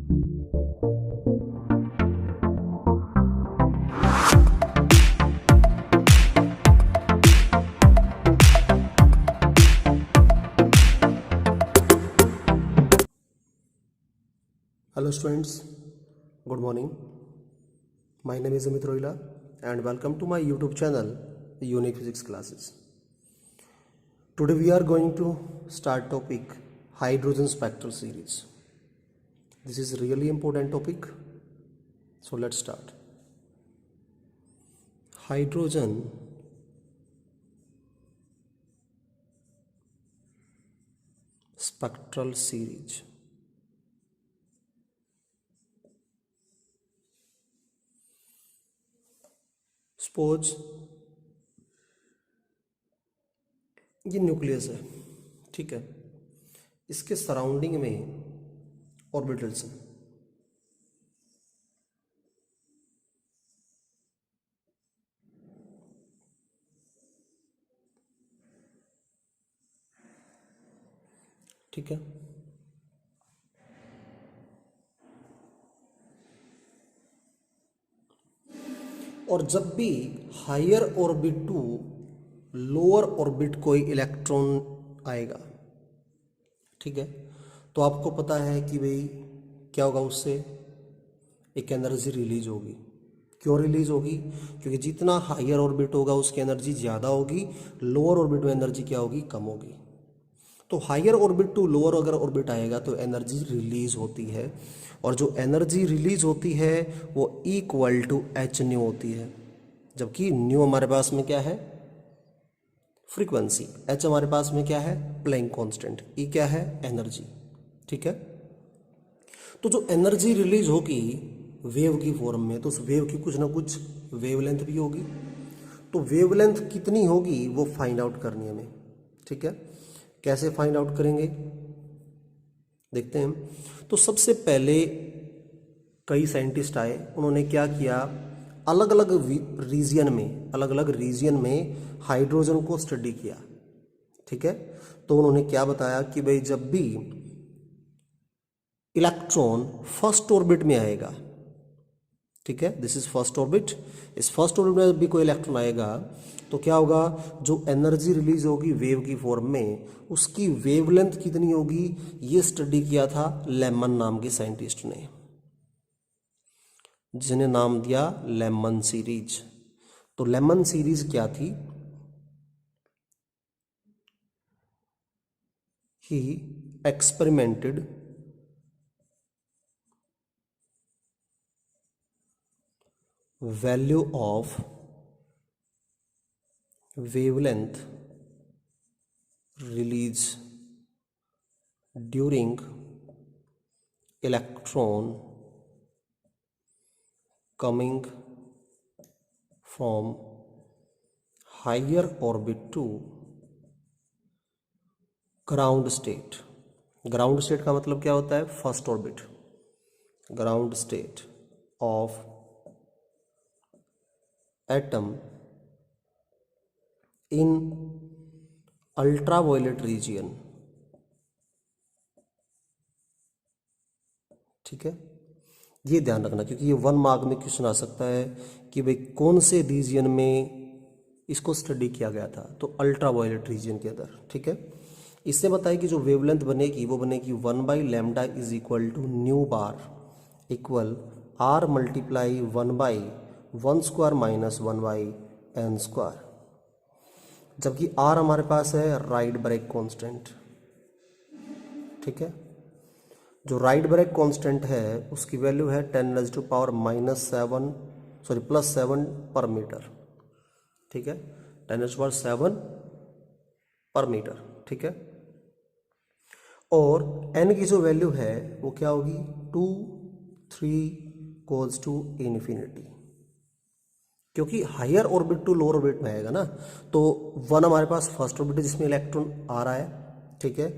Hello students, good morning. My name is Amit Roila and welcome to my YouTube channel Unique Physics Classes. Today we are going to start topic hydrogen spectral series. This is really important topic. So let's start. Hydrogen spectral series. Suppose ये nucleus है, ठीक है। इसके surrounding में orbitals हैं, ठीक है। और जब भी higher orbit to lower orbit कोई इलेक्ट्रॉन आएगा, ठीक है, तो आपको पता है कि भाई क्या होगा, उससे एक एनर्जी रिलीज होगी। क्यों रिलीज होगी? क्योंकि जितना हायर ऑर्बिट होगा उसकी एनर्जी ज़्यादा होगी, लोअर ऑर्बिट में एनर्जी क्या होगी, कम होगी। तो हायर ऑर्बिट टू लोअर अगर ऑर्बिट आएगा तो एनर्जी रिलीज होती है, और जो एनर्जी रिलीज होती है वो इक्वल टू एच न्यू होती है। जबकि न्यू हमारे पास में क्या है, फ्रीक्वेंसी, एच हमारे पास में क्या है, प्लैंक कांस्टेंट, ई क्या है, एनर्जी, ठीक है। तो जो एनर्जी रिलीज होगी वेव की फॉर्म में, तो उस वेव की कुछ ना कुछ वेवलेंथ भी होगी। तो वेवलेंथ कितनी होगी वो फाइंड आउट करनी है हमें, ठीक है। कैसे फाइंड आउट करेंगे देखते हैं। तो सबसे पहले कई साइंटिस्ट आए, उन्होंने क्या किया, अलग अलग रीजियन में हाइड्रोजन को स्टडी किया, ठीक है। तो उन्होंने क्या बताया कि भाई जब भी इलेक्ट्रॉन फर्स्ट ऑर्बिट में आएगा, ठीक है, दिस इज फर्स्ट ऑर्बिट, इस फर्स्ट ऑर्बिट में जब भी कोई इलेक्ट्रॉन आएगा तो क्या होगा, जो एनर्जी रिलीज होगी वेव की फॉर्म में, उसकी वेवलेंथ कितनी होगी, ये स्टडी किया था लेमन नाम के साइंटिस्ट ने, जिसने नाम दिया लेमन सीरीज। तो लेमन सीरीज क्या थी, he experimented value of wavelength release during electron coming from higher orbit to ground state। Ground state का मतलब क्या होता है, first orbit. Ground state of atom in ultraviolet region, ठीक है। ये ध्यान रखना, क्योंकि ये 1 मार्क में क्वेश्चन आ सकता है कि भाई कौन से रीजियन में इसको स्टडी किया गया था, तो अल्ट्रावायलेट रीजियन के अंदर, ठीक है। इससे बताया कि जो वेवलेंथ बनेगी वो बनेगी 1/λ is equal to nu bar equal r multiply 1/1² minus 1/n²। जबकि r हमारे पास है राइट ब्रेक कांस्टेंट, ठीक है। जो राइट ब्रेक कांस्टेंट है उसकी वैल्यू है 10⁻⁷ पर मीटर, ठीक है, 10⁻⁷ पर मीटर, ठीक है। और n की जो वैल्यू है वो क्या होगी, 2, 3 गोज टू इन्फिनिटी, क्योंकि higher orbit to lower orbit में आएगा ना। तो 1 हमारे पास फर्स्ट ऑर्बिट है जिसमें इलेक्ट्रॉन आ रहा है, ठीक है।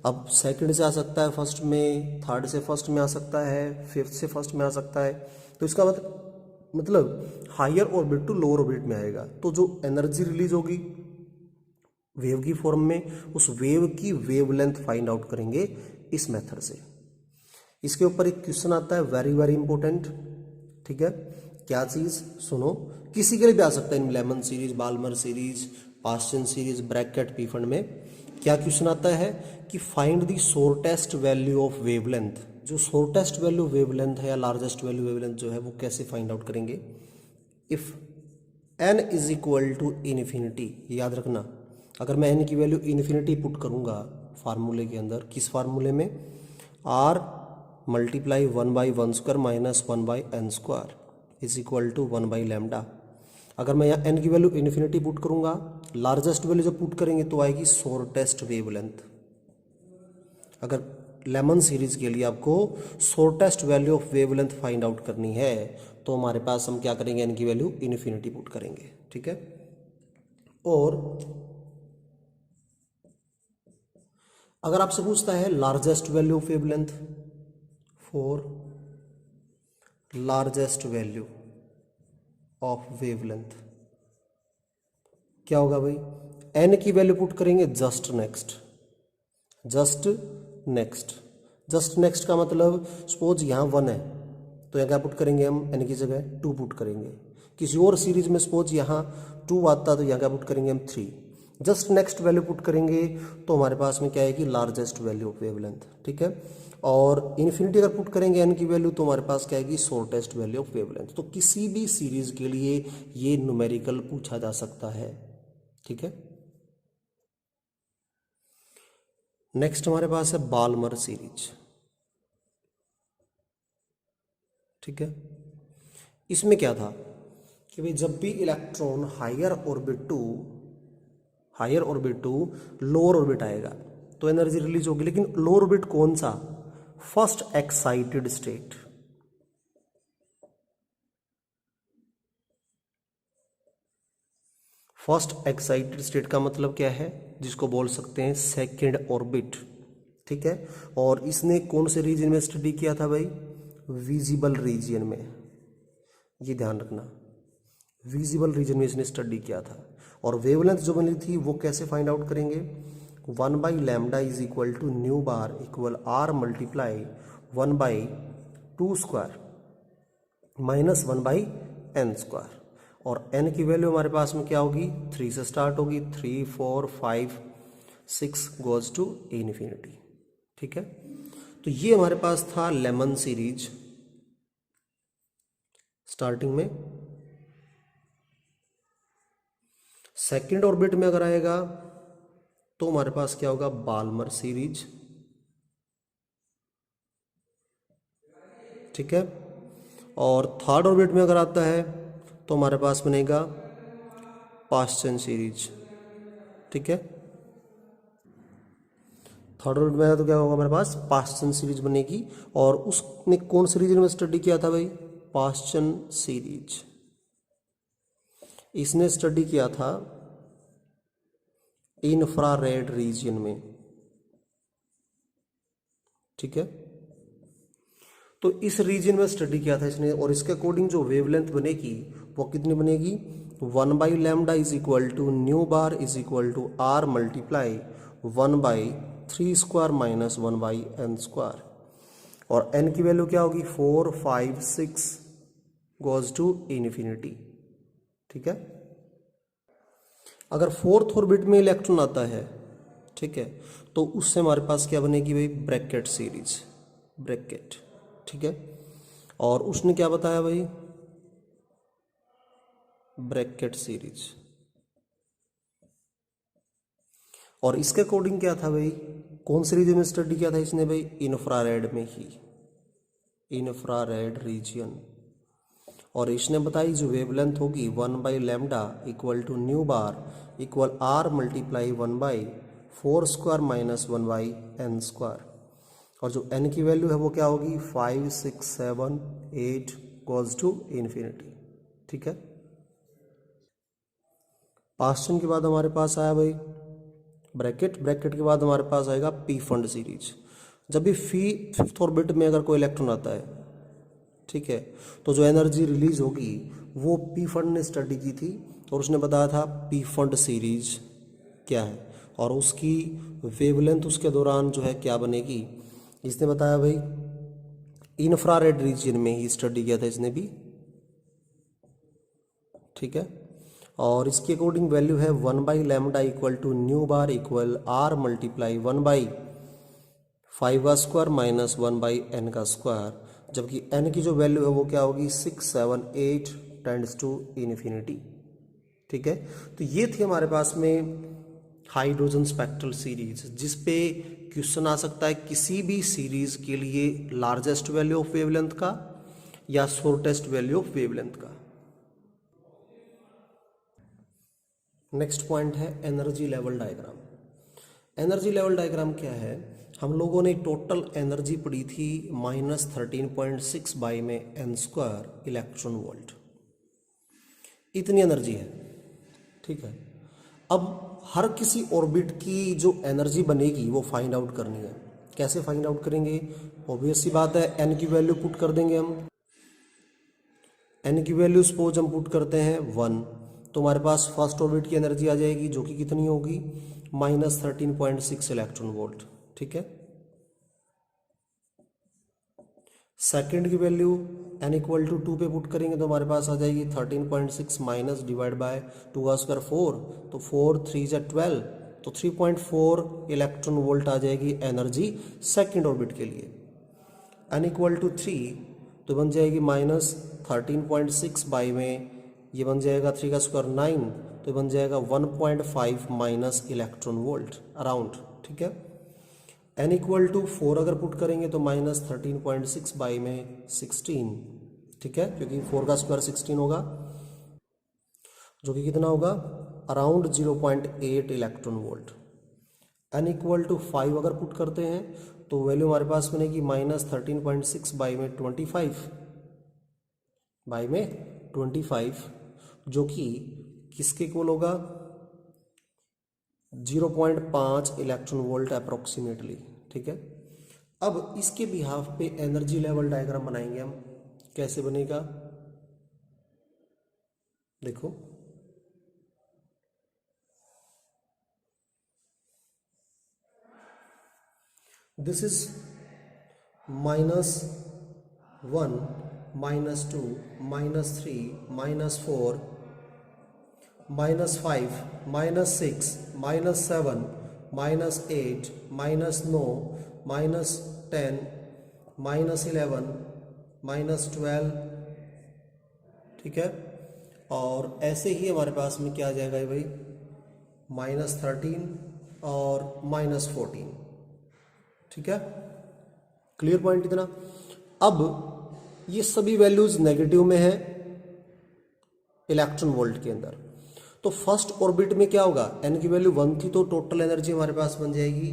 अब सेकंड से आ सकता है फर्स्ट में, थर्ड से फर्स्ट में आ सकता है, फिफ्थ से फर्स्ट में आ सकता है। तो इसका मतलब higher orbit to lower orbit में आएगा, तो जो एनर्जी रिलीज होगी वेव की फॉर्म में, उस वेव की वेवलेंथ फाइंड आउट करेंगे इस मेथड से। इसके ऊपर एक क्वेश्चन आता है वेरी वेरी इंपॉर्टेंट, ठीक है। क्या चीज, सुनो, किसी के लिए भी आ सकता है, Lyman series, Balmer series, Paschen series, Brackett Pfund में क्या क्वेश्चन आता है कि find the shortest value of wavelength. जो शॉर्टेस्ट वैल्यू वेवलेंथ है या लार्जेस्ट वैल्यू वेवलेंथ जो है वो कैसे फाइंड आउट करेंगे। If n is equal to infinity, याद रखना, अगर मैं n की वैल्यू इन्फिनिटी पुट करूंगा फार्मूले के अंदर, किस फार्मूले में, r multiply 1/1² minus 1/n² is equal to 1/λ। अगर मैं यहाँ n की वैल्यू इन्फिनिटी पुट करूंगा, लार्जेस्ट वैल्यू जब पुट करेंगे तो आएगी शॉर्टेस्ट वेवलेंथ। अगर लेमन सीरीज के लिए आपको shortest value of wavelength find out करनी है तो हमारे पास हम क्या करेंगे, n की वैल्यू इन्फिनिटी पुट करेंगे, ठीक है। और अगर आपसे पूछता है largest value of wavelength, for largest value of wavelength क्या होगा भाई, n की वैल्यू पुट करेंगे just next, just next. Just next का मतलब सपोज यहाँ 1 है तो यहाँ क्या पुट करेंगे हम, n की जगह 2 पुट करेंगे। किसी और सीरीज में सपोज यहाँ 2 आता तो यहाँ क्या पुट करेंगे हम, 3। जस्ट नेक्स्ट वैल्यू पुट करेंगे तो हमारे पास में क्या आएगी, लार्जेस्ट वैल्यू ऑफ वेवलेंथ, ठीक है। और इन्फिनिटी अगर पुट करेंगे n की वैल्यू तो हमारे पास क्या आएगी, शॉर्टेस्ट वैल्यू ऑफ वेवलेंथ। तो किसी भी सीरीज के लिए ये न्यूमेरिकल पूछा जा सकता है, ठीक है। नेक्स्ट हमारे पास है बाल्मर सीरीज, ठीक है। इसमें क्या था कि भाई जब भी electron higher orbit to lower orbit आएगा तो एनर्जी रिलीज होगी, लेकिन लोअर ऑर्बिट कौन सा, first excited state. First excited state का मतलब क्या है, जिसको बोल सकते हैं सेकेंड ऑर्बिट, ठीक है। और इसने कौन से रीजन में स्टडी किया था भाई, विजिबल रीजन में, ये ध्यान रखना, विजिबल रीजन में इसने स्टडी किया था। और वेवलेंथ जो बनी थी वो कैसे फाइंड आउट करेंगे, 1/λ is equal to nu bar equal r multiply 1/2² minus 1/n²। और n की वैल्यू हमारे पास में क्या होगी, 3 से स्टार्ट होगी, 3 4 5 6 गोज टू इन्फिनिटी, ठीक है। तो ये हमारे पास था लेमन सीरीज स्टार्टिंग में। सेकेंड ऑर्बिट में अगर आएगा तो हमारे पास क्या होगा, बाल्मर सीरीज, ठीक है। और थर्ड ऑर्बिट में अगर आता है तो हमारे पास बनेगा पास्चन सीरीज, ठीक है। थर्ड ऑर्बिट में आया तो क्या होगा, हमारे पास पास्चन सीरीज बनेगी। और उसने कौन से रीजन में स्टडी किया था भाई, पास्चन सीरीज। इसने स्टडी किया था इंफ्रारेड रीजन में, ठीक है। तो इस रीजन में स्टडी किया था इसने, और इसके अकॉर्डिंग जो वेवलेंथ बनेगी वो कितनी बनेगी, 1/λ is equal to nu bar is equal to r multiply 1/3² minus 1/n²। और n की वैल्यू क्या होगी, 4 5 6 गोज टू इन्फिनिटी, ठीक है। अगर फोर्थ ऑर्बिट में इलेक्ट्रॉन आता है, ठीक है, तो उससे हमारे पास क्या बनेगी भाई, ब्रैकेट सीरीज, ब्रैकेट, ठीक है। और उसने क्या बताया भाई, ब्रैकेट सीरीज। और इसके अकॉर्डिंग क्या था भाई, कौन से रीजन में स्टडी किया था इसने भाई, इंफ्रारेड में ही, इंफ्रारेड रीजन। और इसने बताई जो वेवलेंथ होगी 1/λ equal to nu bar equal r multiply 1/4² minus 1/n²। और जो n की वैल्यू है वो क्या होगी, 5 6 7 8 गोज टू इन्फिनिटी, ठीक है। पास्चन के बाद हमारे पास आया भाई ब्रैकेट, ब्रैकेट के बाद हमारे पास आएगा पी फंड सीरीज। जब भी फिफ्थ ऑर्बिट में अगर कोई इलेक्ट्रॉन आता है, ठीक है, तो जो एनर्जी रिलीज होगी वो पी फंड ने स्टडी की थी, और उसने बताया था पी फंड सीरीज क्या है, और उसकी वेवलेंथ उसके दौरान जो है क्या बनेगी, इसने बताया भाई इंफ्रारेड रीजन में ही स्टडी किया था इसने भी, ठीक है। और इसके अकॉर्डिंग वैल्यू है 1/λ equal to nu bar equal r multiply 1/5 का स्क्वायर माइनस 1/n का स्क्वायर, जबकि n की जो वैल्यू है वो क्या होगी 6, 7, 8 टेंड्स टू इन्फिनिटी, ठीक है। तो ये थी हमारे पास में हाइड्रोजन स्पेक्ट्रल सीरीज, जिस पे क्वेश्चन आ सकता है किसी भी सीरीज के लिए लार्जेस्ट वैल्यू ऑफ वेवलेंथ का या शॉर्टेस्ट वैल्यू ऑफ वेवलेंथ का। नेक्स्ट पॉइंट है energy level diagram. Energy level diagram क्या है, हम लोगों ने टोटल एनर्जी पढ़ी थी -13.6 बाई में n स्क्वायर इलेक्ट्रॉन वोल्ट, इतनी एनर्जी है, ठीक है। अब हर किसी ऑर्बिट की जो एनर्जी बनेगी वो फाइंड आउट करनी है। कैसे फाइंड आउट करेंगे, ऑब्वियस सी बात है, n की वैल्यू पुट कर देंगे हम। n की वैल्यू सपोज हम पुट करते हैं 1, तो हमारे पास फर्स्ट ऑर्बिट की एनर्जी आ जाएगी जो कि कितनी होगी -13.6 इलेक्ट्रॉन वोल्ट, ठीक है। सेकंड की वैल्यू n इक्वल टू 2 पे पुट करेंगे तो हमारे पास आ जाएगी 13.6 माइनस डिवाइड बाय 2 का स्क्वायर 4, तो 4 3 जा 12, तो 3.4 इलेक्ट्रॉन वोल्ट आ जाएगी एनर्जी सेकंड ऑर्बिट के लिए। n इक्वल टू 3 तो बन जाएगी -13.6 बाई में ये बन जाएगा 3 का स्क्वायर 9, तो बन जाएगा 1.5 माइनस इलेक्ट्रॉन वोल्ट अराउंड, ठीक है। n इक्वल टू 4 अगर पुट करेंगे तो -13.6 बाई में 16, ठीक है, क्योंकि 4 का स्क्वायर 16 होगा, जो कि कितना होगा around 0.8 electron volt. n equal to 5 अगर पुट करते हैं तो वैल्यू हमारे पास बनेगी -13.6 बाई में 25, जो कि किसके इक्वल होगा 0.5 इलेक्ट्रॉन वोल्ट अप्रोक्सीमेटली, ठीक है। अब इसके बिहाफ पे एनर्जी लेवल डायग्राम बनाएंगे हम। कैसे बनेगा देखो, दिस इज -1 -2 -3 -4 -5 -6 -7 -8 -9 -10 -11 -12, ठीक है। और ऐसे ही हमारे पास में क्या आ जाएगा भाई -13 और -14, ठीक है। क्लियर पॉइंट इतना। अब ये सभी वैल्यूज नेगेटिव में है इलेक्ट्रॉन वोल्ट के अंदर, तो फर्स्ट ऑर्बिट में क्या होगा, n की वैल्यू 1 थी तो टोटल एनर्जी हमारे पास बन जाएगी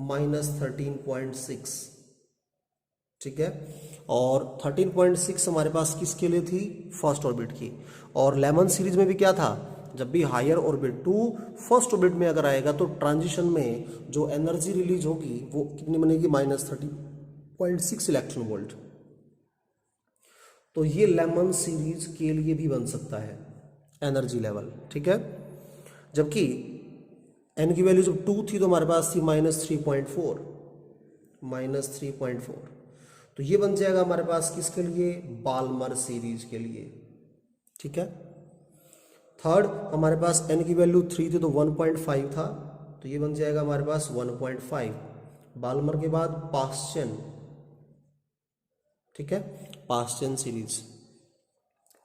-13.6, ठीक है। और 13.6 हमारे पास किसके लिए थी, फर्स्ट ऑर्बिट की। और लेमन सीरीज में भी क्या था, जब भी higher orbit to first orbit में अगर आएगा तो ट्रांजिशन में जो एनर्जी रिलीज होगी वो कितनी बनेगी -13.6 इलेक्ट्रॉन वोल्ट। तो ये लेमन सीरीज के लिए भी बन सकता है एनर्जी लेवल, ठीक है। जबकि n की वैल्यू जब 2 थी तो हमारे पास थी -3.4, तो ये बन जाएगा हमारे पास किसके लिए, बाल्मर सीरीज के लिए, ठीक है। थर्ड हमारे पास n की वैल्यू 3 थी तो 1.5 था, तो ये बन जाएगा हमारे पास 1.5। बाल्मर के बाद पास्चन, ठीक है, पास्चन सीरीज।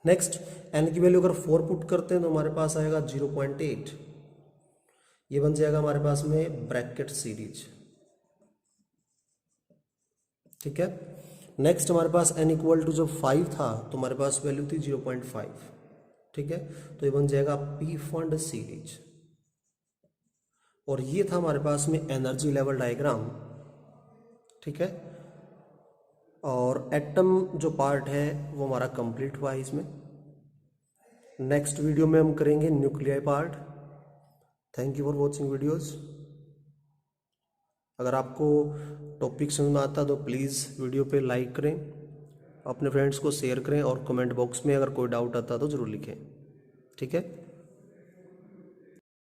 नेक्स्ट n की वैल्यू अगर 4 पुट करते हैं तो हमारे पास आएगा 0.8, ये बन जाएगा हमारे पास में ब्रैकेट सीरीज, ठीक है। नेक्स्ट हमारे पास n इक्वल टू जब 5 था तो हमारे पास वैल्यू थी 0.5, ठीक है, तो ये बन जाएगा पी फंड सीरीज। और ये था हमारे पास में एनर्जी लेवल डायग्राम, ठीक है। और एटम जो पार्ट है वो हमारा कंप्लीट हुआ है इसमें। नेक्स्ट वीडियो में हम करेंगे nuclear part. Thank you for watching videos. अगर आपको टॉपिक समझ में आता तो प्लीज़ वीडियो पे लाइक करें, अपने फ्रेंड्स को शेयर करें और कमेंट बॉक्स में अगर कोई डाउट आता तो ज़रूर लिखें, ठीक है।